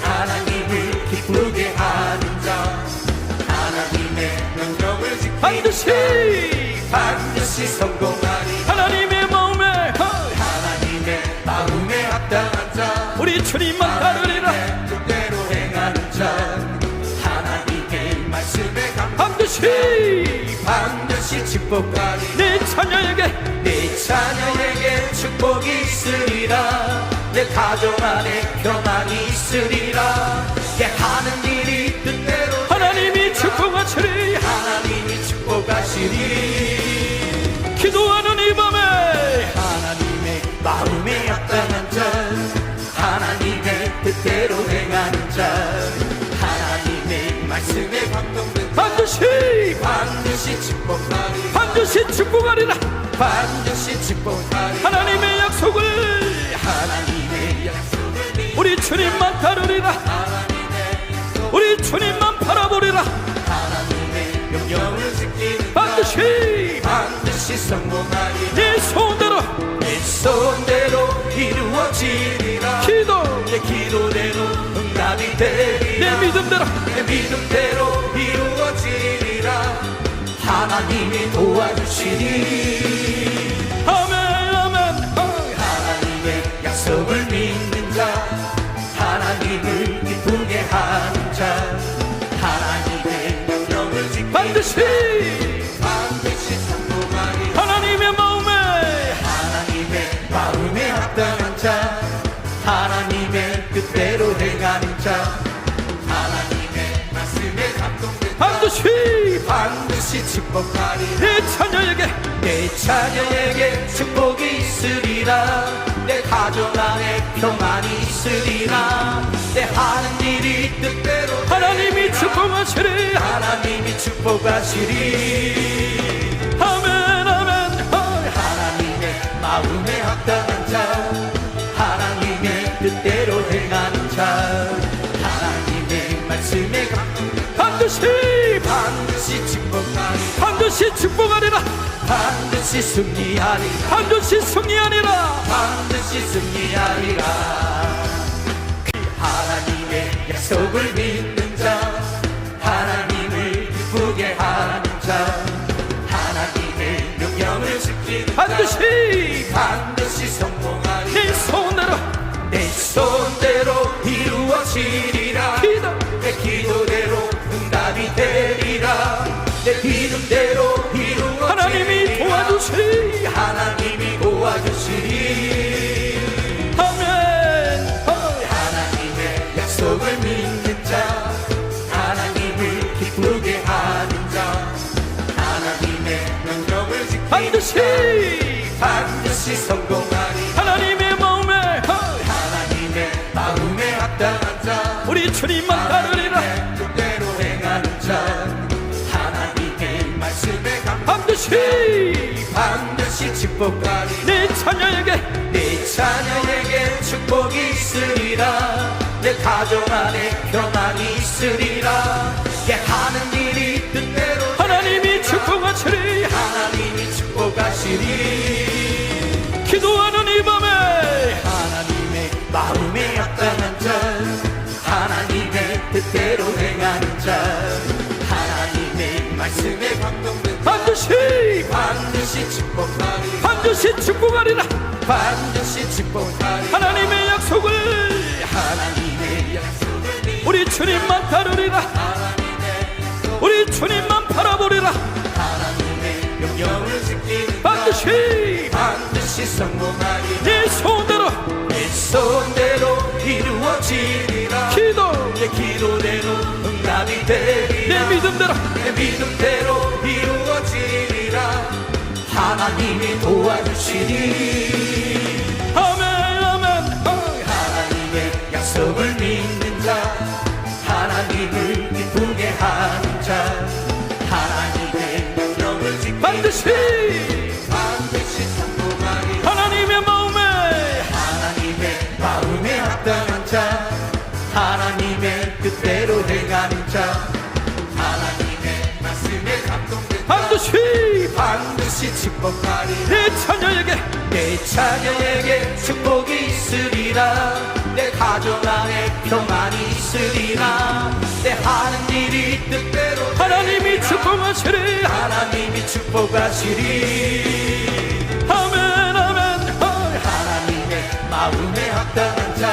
하나님을 기쁘게 하는 자 하나님의 명령을 지키는 반드시 성공하리 하나님의 마음에 합당한 자 우리 주님만 따르리라. 하나님의 뜻대로 행하는 자 하나님의 말씀에 반드시 축복하리 내 자녀에게 축복이 있으리라 내 가정 안에 평안이 있으리라 내 하는 일이 뜻대로 하나님이 축복하시리. 하나님이 축복하시리 기도하는 이 밤에 하나님의 마음에 합당한 자 하나님의 뜻대로 행하는 자 하나님의 말씀에 감동된 자 반드시 축복하리 반드시 축복하리라. 반드시 축복하리 하나님의 약속을 우리 주님만 따르리라. 우리 주님만 바라보리라. 하나님의 명령을 지키는 반드시 성공하리 네 소원대로 내 손대로 이루어지리라 내 기도대로 응답이 되리라 내 믿음대로 내 믿음대로 이루어지리라 하나님이 도와주시니 아멘. 하나님의 약속을 믿는 자 하나님을 기쁘게 하는 자 하나님의 명령을 지키는 반드시 성공하리 하나님의 마음에 합당한 자 하나님의 뜻대로 행하는 자 하나님의 말씀에 감동된 반드시 축복하리 내 자녀에게 축복이 있으리라 내 가정 안에 평안이 있으리라 내 하는 일이 뜻대로 하나님이 축복하시리. 하나님이 축복하시리 아멘. 하나님의 마음에 합당한 자 하나님의 뜻대로 행하는 자 하나님의 말씀에 반드시 축복하리 반드시 축복하리라. 반드시 승리하리 반드시 승리하리라. 반드시 승리하리라 하나님의 약속을 믿는 자 하나님을 기쁘게 하는 자 하나님의 명령을 지키는 반드시 성공하리 내 손대로 내 손대로 이루어지리라 반드시 성공하리 하나님의 마음에 하나님의 마음에 합당한 자 우리 주님만 따르리라. 뜻대로 행하는 자 하나님의 말씀에 반드시 축복하리 내 자녀에게 내 자녀에게 축복이 있으리라 내 가정 안에 평안이 있으리라 내 하는 일이 뜻대로 하나님이 축복하시리. 하나님이 축복하시리 기도하는 이 밤에 하나님의 마음에 합당한 자 하나님의 뜻대로 행하는 자 하나님의 말씀에 감동된 자 반드시 축복하리 반드시 축복하리라. 반드시 축복하리 하나님의 약속을 하나님의 약속을 우리 주님만 따르리라. 우리 주님만 바라보리라. 하나님의 명령을 지키는 반드시 성공하리 내 소원대로 내 손대로 이루어지리라 내 기도대로 응답이 되리라 내 믿음대로 내 믿음대로 이루어지리라 하나님이 도와주시리 아멘 아멘. 하나님의 약속을 믿는 자 하나님을 기쁘게 하는 자 하나님의 명령을 지키는 반드시 성공하리 하나님의 마음에 합당한 자 하나님의 뜻대로 행하는 자 하나님의 말씀에 감동된 자 반드시 축복하리 내 자녀에게 축복이 있으리라 내 가정 안에 평안이 있으리라 내 하는 일이 뜻대로 하나님이 축복하시리. 하나님이 축복하시리 아멘 아멘. 하나님의 마음에 합당한 자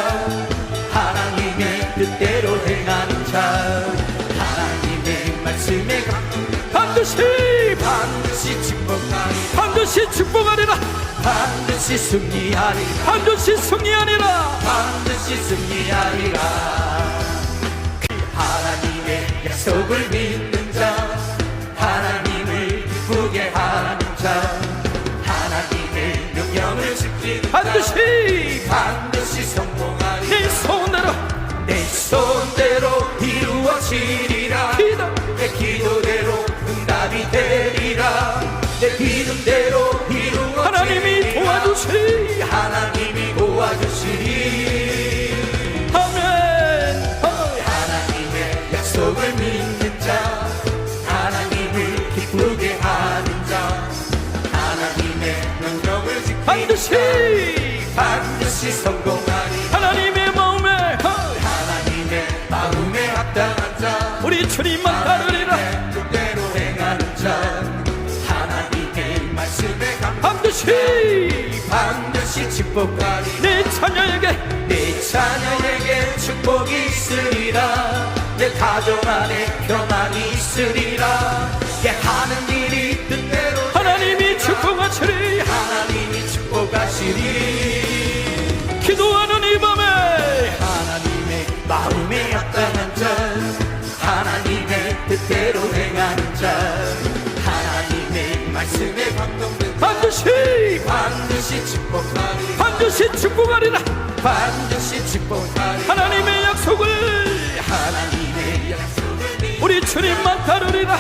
하나님의 뜻대로 행하는 자 하나님의 말씀에 감동된 반드시 축복하리 반드시 축복하리라. 반드시 승리하리라 반드시 승리하리라. 반드시 승리하리라 하나님의 약속을 믿는 자 하나님을 기쁘게 하는 자 하나님의 명령을 지키는 반드시 성공하리 내 소원대로 내 손대로 이루어지리라 내 기도대로 응답이 되리라 내 믿음대로 이루어지리라 하나님이 도와주시리. 하나님이 도와주시리 아멘. 하나님의 약속을 믿는 자 하나님을 기쁘게 하는 자 하나님의 명령을 지키는 반드시 성공하리 하나님의 마음에 합당한 자 우리 주님만 따르리라. 뜻대로 행하는 자 하나님의 말씀에 반드시 축복하리 내 자녀에게 축복이 있으리라 내 가정 안에 평안이 있으리라 내 하는 일이 뜻대로 하나님이 축복하시리. 하나님이 축복하시리 기도하는 이 밤에 하나님의 마음에 합당한 자 하나님의 뜻대로 행하는 자 하나님의 말씀에 감동된 자 반드시 축복하리 반드시 축복하리라. 반드시 축복하리 하나님의 약속을 우리 주님만 따르리라.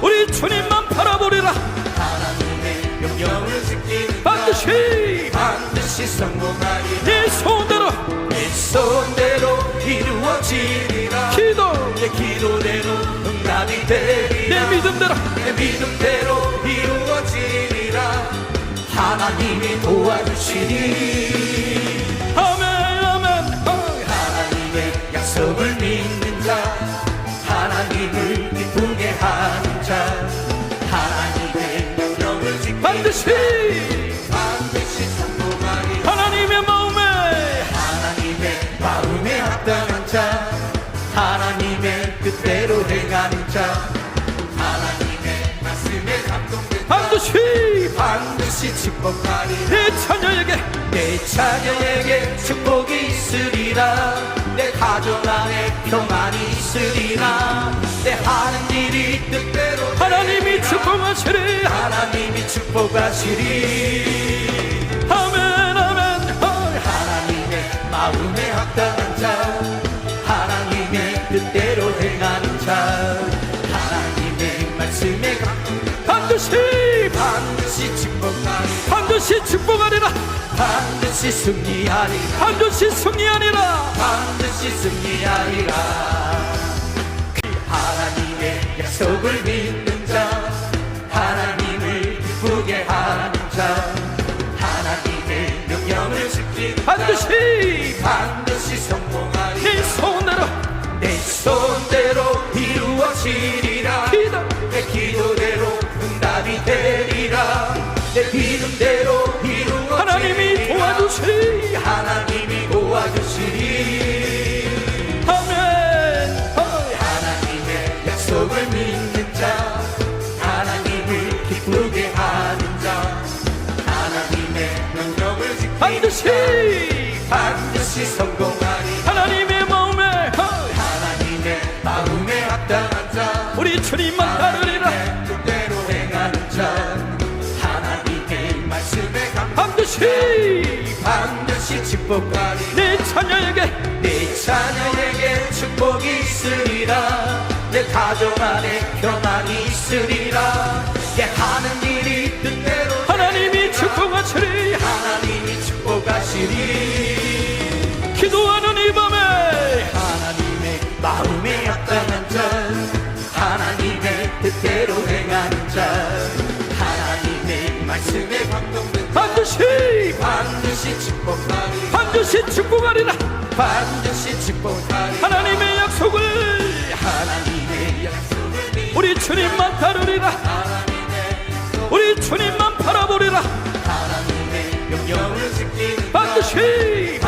우리 주님만 바라보리라. 하나님의 명령을 지키는 반드시 성공하리 내 소원대로 내 손대로 이루어지리라 내 기도대로 응답이 되리라 내 믿음대로 내 믿음대로 이루어지리라 하나님이 도와주시리 아멘 아멘. 하나님의 약속을 믿는 자 하나님을 기쁘게 하는 자 하나님의 명령을 지키는 반드시 성공하리 하나님의 마음에 합당한 자 하나님의 뜻대로 행하는 자 하나님의 말씀에 감동된 자 반드시 축복하리 내 자녀에게 축복이 있으리라 내 가정 안에 평안이 있으리라 내 내 하는 일이 뜻대로 하나님이 축복하시리 하나님이 축복하시리 아멘 아멘 하나님의 마음에 합당한 자 하나님의 뜻대로 행하는 자 하나님의 말씀에 반드시 축복하리 반드시 축복하리라 반드시 승리하리라 반드시 승리하리라 반드시 승리하리라 하나님의 약속을 믿는 자 하나님을 기쁘게 하는 자 하나님의 명령을 지키는 자 반드시 성공하리라 내 손대로 이루어지리라 내 기도대로 응답이 되리라 내 믿음대로 이루어지리라 하나님이 도와주시리 하나님이 도와주시리 아멘 하나님의 약속을 믿는 자 하나님을 기쁘게 하는 자 하나님의 명령을 지키는 반드시 성공하리 하나님의 마음에 합당한 자 우리 주님만 따르리라 뜻대로 행하는 자 하나님의 말씀에 반드시 축복하리 내 자녀에게 내 자녀에게 축복이 있으리라 내 가정 안에 평안이 있으리라 내 하는 일이 뜻대로 하나님이 축복하시리 하나님이 축복하시리 기도하는 이 밤에 하나님의 마음에 합당한 자 하나님의 뜻대로 행하는 자 하나님의 말씀에 감동된 자 반드시 축복하리 반드시 축복하리라 반드시 축복하리 하나님의 약속을 우리 주님만 따르리라 우리 주님만 바라보리라 하나님의 명령을 지키는 반드시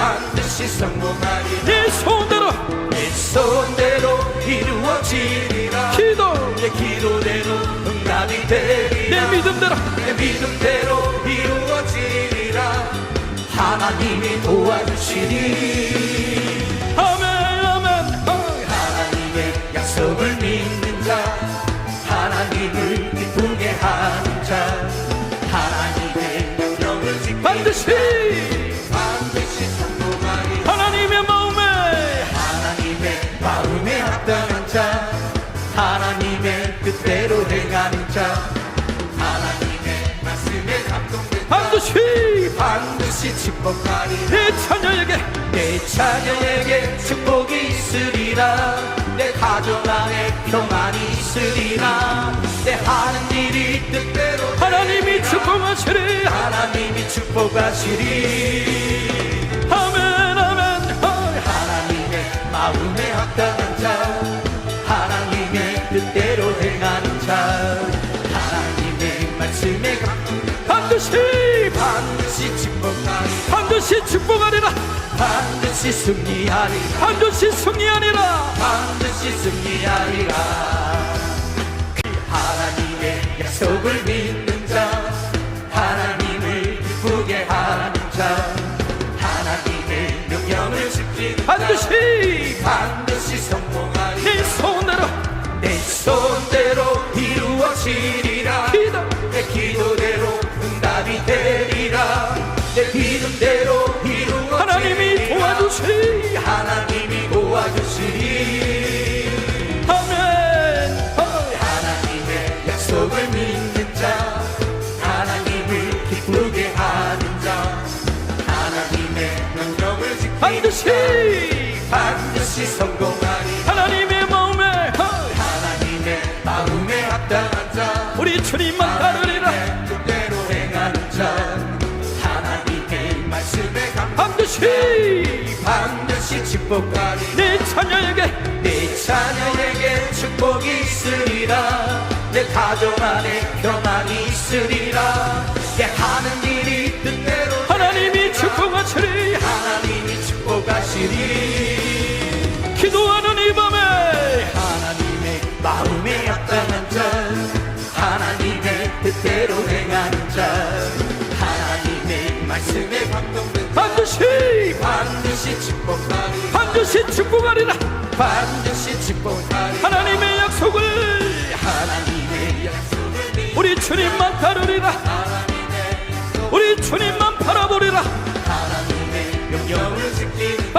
성공하리 내 손대로 내 손대로 이루어지리라 내 기도대로 응답이 되리라 내 믿음대로 내 믿음대로 이루어지리라 하나님이 도와주시리 아멘 아멘 하나님의 약속을 믿는 자 하나님을 기쁘게 하는 자 하나님의 명령을 지키는 반드시 성공하리 하나님의 마음에 합당한 자 하나님의 뜻대로 행하는 자 하나님의 말씀에 감동된 자 반드시 축복하리 내 자녀에게 축복이 있으리라 내 가정 안에 평안이 있으리라 내 하는 일이 뜻대로 하나님이 축복하시리 하나님이 축복하시리 아멘 아멘 하나님의 마음에 합당한 자 하나님의 뜻대로 행하는 자 하나님의 말씀에 감동된 반드시 축복하리 반드시 축복하리라 반드시 승리하리라 반드시 승리하리라 반드시 승리하리라 하나님의 약속을 믿는 자 하나님을 기쁘게 하는 자 하나님의 명령을 지키는 반드시 성공하리 내 손대로 이루어지리라 내 기도대로 응답이 되리라 내 믿음대로 이루어지리라 하나님이 도와주시리 하나님이 도와주시리 아멘 하나님의 약속을 믿는 자 하나님을 기쁘게 하는 자 하나님의 명령을 지키는 반드시 성공하리 하나님의 마음에 합당한 자 우리 주님만 따르리라 뜻대로 행하는 자 하나님의 말씀에 반드시 축복하리 내 자녀에게 축복이 있으리라 내 가정 안에 평안이 있으리라 내 하는 일이 뜻대로 하나님이 축복하시리 하나님이 축복하시리 기도하는 이 밤에 하나님의 마음에 합당한 자 하나님의 뜻대로 행하는 자 하나님의 말씀에 감동된 자 반드시 축복하리 반드시 축복하리라. 반드시 축복하리라. 하나님의 약속을 하나님의 약속을 우리 주님만 따르리라. 우리 주님만 바라보리라. 하나님의 명령을 지키는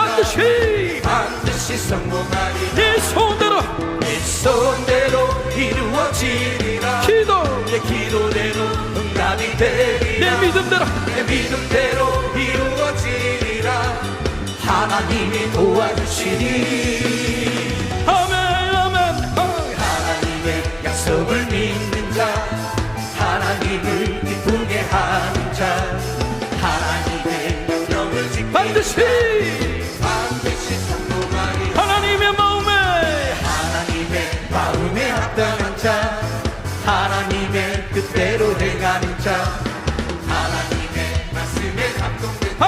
반드시 성공하리라. 네 소원대로 네 소원대로 이루어지리라. 내 기도대로 응답이 되리라. 내 믿음대로 내 믿음대로 이루어지리라. 하나님이 도와주시니. 아멘 아멘. 하나님의 약속을 믿는 자, 하나님을 기쁘게 하는 자, 하나님의 명령을 지키는 반드시 성공하리. 하나님의 마음에 합당한 자, 하나님의 뜻대로 행하는 자, 하나님의 말씀에 감동된 자,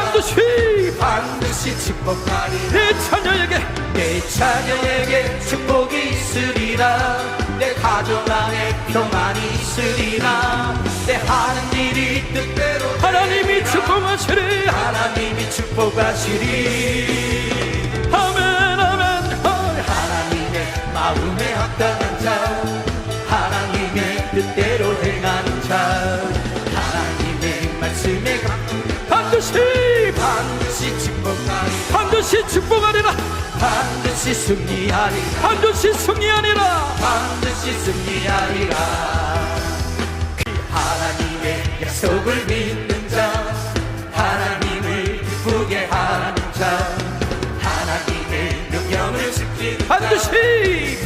반드시 축복하리. 내 자녀에게 내 자녀에게 축복이 있으리라. 내 가족 안에 평안이 있으리라. 내 하는 일이 뜻대로 하나님이 되리라. 축복하시리. 하나님이 축복하시리. 아멘 아멘. 하나님의 마음에 합당한 자, 하나님의 뜻대로 행하는 자, 하나님의 말씀에 감동된 반드시 축복하리. 반드시 축복하리라. 반드시 승리하리라. 반드시 승리하리라. 반드시 승리하리라. 하나님의 약속을 믿는 자, 하나님을 기쁘게 하는 자, 하나님의 명령을 지키는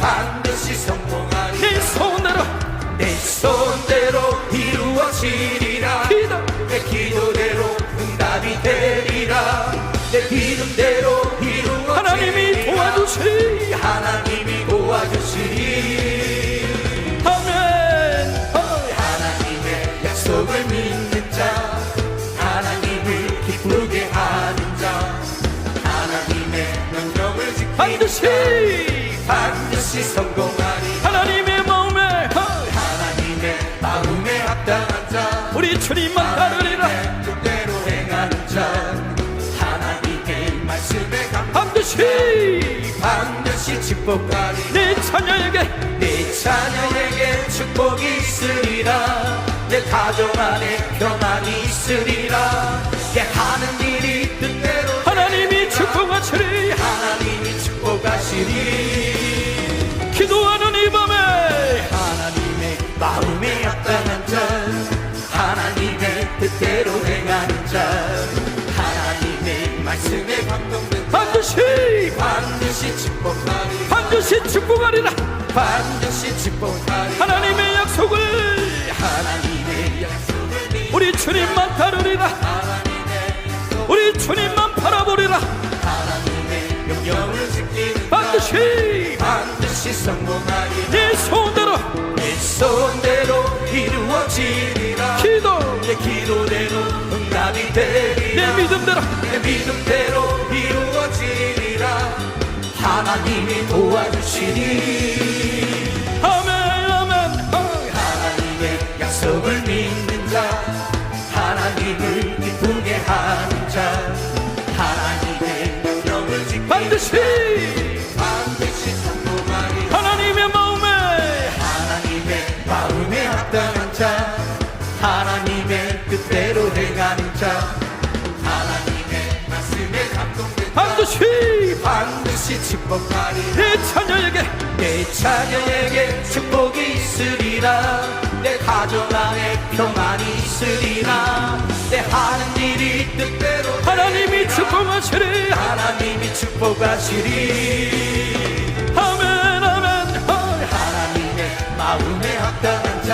반드시 성공하리라. 네 소원대로 내 소원대로 이루어지리라. 내 기도대로 응답이 되리라. 내 믿음대로 이루어지리라. 하나님이 도와주시리. 하나님이 도와주시리. 아멘. 하나님의 약속을 믿는 자, 하나님을 기쁘게 하는 자, 하나님의 명령을 지키는 반드시 성공하리. 하나님의 마음에 합당한 자, 우리 주님만 따르리라. 하나님의 뜻대로 행하는 자, 하나님의 말씀에 반드시 축복하리. 내 자녀에게 내 자녀에게 축복이 있으리라. 내 가족 안에 평안이 있으리라. 내 하는 일이 뜻대로 하나님이 되리라. 축복하시리. 하나님이 축복하시리. 기도하는 이 밤에 하나님의 마음에 합당한 자, 하나님의 뜻대로 행하는 자, 하나님의 말씀에 감동된 자, 반드시 축복하리. 반드시 축복하리라. 반드시 축복하리. 하나님의 약속을 우리 주님만 따르리라. 우리 주님만 바라보리라. 하나님의 명령을 지키는 반드시 성공하리. 네 소원대로 내 소원대로 이루어지리라. 내 기도대로 응답이 되리라. 내 믿음대로 내 믿음대로 이루어지리라. 하나님이 도와주시니. 아멘 아멘. 하나님의 약속을 믿는 자, 하나님을 기쁘게 하는 자, 하나님의 명령을 지키는 반드시 성공하리. 하나님의 마음에 합당한 자, 하나님의 뜻대로 행하는 자, 하나님의 말씀에 감동된 자, 반드시 축복하리. 내 자녀에게 축복이 있으리라. 내 가족 안에 평안이 있으리라. 내 하는 일이 뜻대로 하나님이 되리라. 축복하시리. 하나님이 축복하시리. 아멘 아멘. 하나님의 마음에 합당한 자,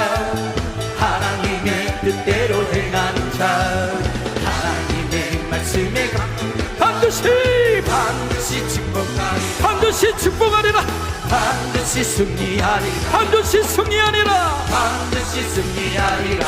하나님의 뜻대로 행하는 자, 하나님의 말씀에 감동된 반드시 축복하리. 반드시 축복하리라. 반드시 승리하리라. 반드시 승리하리라. 반드시 승리하리라.